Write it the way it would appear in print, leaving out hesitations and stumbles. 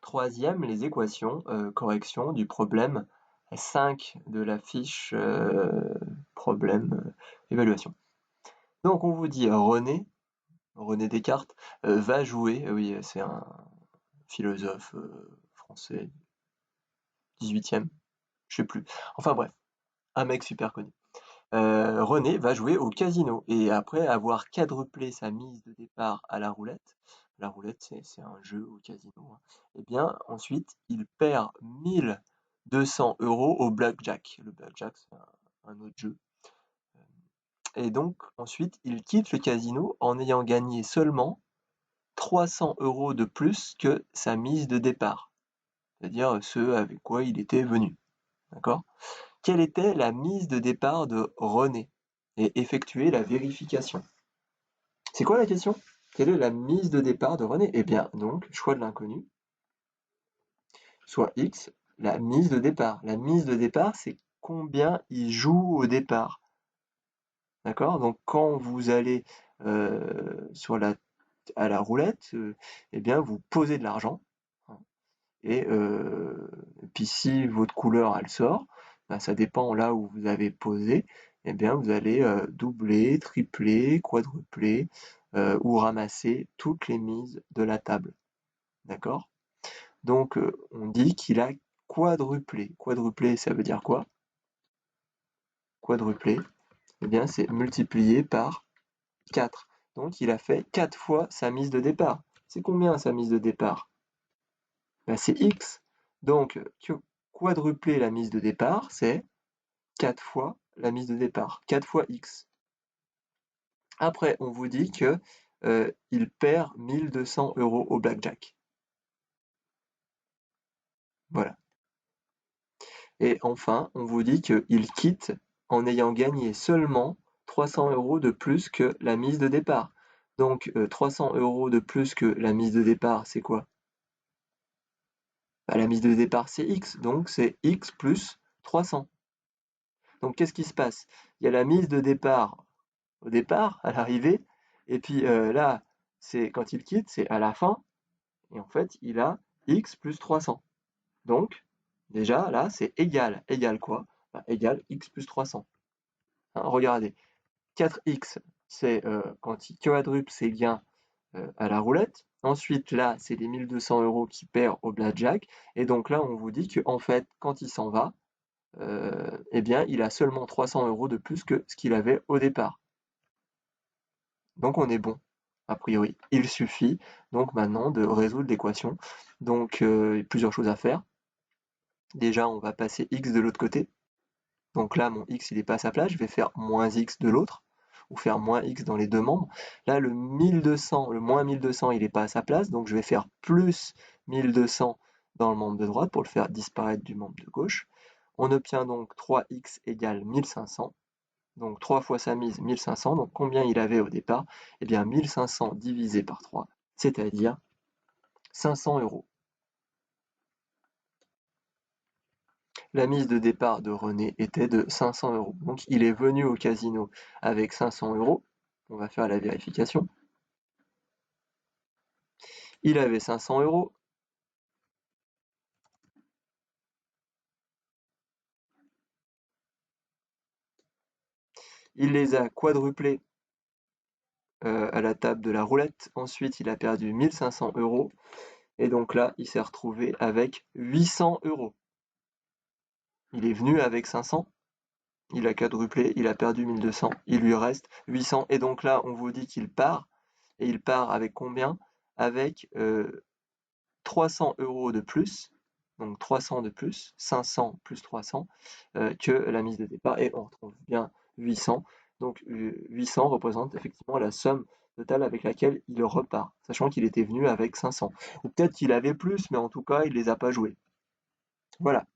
Troisième, les équations, correction du problème 5 de la fiche problème évaluation. Donc on vous dit René Descartes, va jouer, oui c'est un philosophe français, 18e, je sais plus. Enfin bref, un mec super connu. René va jouer au casino et après avoir quadruplé sa mise de départ à la roulette c'est un jeu au casino, hein, et bien ensuite il perd 1200 € au blackjack. Le blackjack c'est un autre jeu. Et donc ensuite il quitte le casino en ayant gagné seulement 300 € de plus que sa mise de départ, c'est-à-dire ce avec quoi il était venu. D'accord ? Quelle était la mise de départ de René? Et effectuer la vérification. C'est quoi la question? Quelle est la mise de départ de René? Eh bien, donc, choix de l'inconnu, soit X, la mise de départ. La mise de départ, c'est combien il joue au départ. D'accord? Donc, quand vous allez à la roulette, eh bien, vous posez de l'argent. Et puis si votre couleur elle sort, bah, ça dépend là où vous avez posé, eh bien vous allez doubler, tripler, quadrupler ou ramasser toutes les mises de la table. D'accord? Donc on dit qu'il a quadruplé. Quadruplé, ça veut dire quoi? Quadruplé, eh bien c'est multiplié par 4. Donc il a fait 4 fois sa mise de départ. C'est combien sa mise de départ? Ben, c'est X. Donc quadrupler la mise de départ, c'est 4 fois la mise de départ, 4 fois X. Après, on vous dit que il perd 1200 € au blackjack. Voilà. Et enfin, on vous dit qu'il quitte en ayant gagné seulement 300 € de plus que la mise de départ. Donc 300 € de plus que la mise de départ, c'est quoi? Bah, la mise de départ, c'est X, donc c'est X plus 300. Donc qu'est-ce qui se passe? Il y a la mise de départ au départ, à l'arrivée, et puis là, c'est quand il quitte, c'est à la fin, et en fait, il a X plus 300. Donc, déjà, là, c'est égal. Égal quoi? Bah, égal X plus 300. Hein, regardez, 4X, c'est quand il quadruple ses gains à la roulette. Ensuite, là, c'est les 1200 € qu'il perd au blackjack. Et donc là, on vous dit qu'en fait, quand il s'en va, eh bien, il a seulement 300 € de plus que ce qu'il avait au départ. Donc on est bon, a priori. Il suffit donc maintenant de résoudre l'équation. Donc plusieurs choses à faire. Déjà, on va passer x de l'autre côté. Donc là, mon x, il n'est pas à sa place. Je vais faire moins x de l'autre, ou faire moins x dans les deux membres. Là, le moins 1200, il n'est pas à sa place. Donc je vais faire plus 1200 dans le membre de droite pour le faire disparaître du membre de gauche. On obtient donc 3x égale 1500. Donc 3 fois sa mise, 1500. Donc combien il avait au départ? Eh bien 1500 divisé par 3, c'est-à-dire 500 €. La mise de départ de René était de 500 €. Donc il est venu au casino avec 500 €. On va faire la vérification. Il avait 500 €. Il les a quadruplés à la table de la roulette. Ensuite, il a perdu 1500 €. Et donc là, il s'est retrouvé avec 800 €. Il est venu avec 500. Il a quadruplé, il a perdu 1200, il lui reste 800. Et donc là, on vous dit qu'il part. Et il part avec combien? Avec 300 € de plus. Donc 300 de plus, 500 plus 300, que la mise de départ. Et on retrouve bien 800. Donc 800 représente effectivement la somme totale avec laquelle il repart, sachant qu'il était venu avec 500. Ou peut-être qu'il avait plus, mais en tout cas, il ne les a pas joués. Voilà.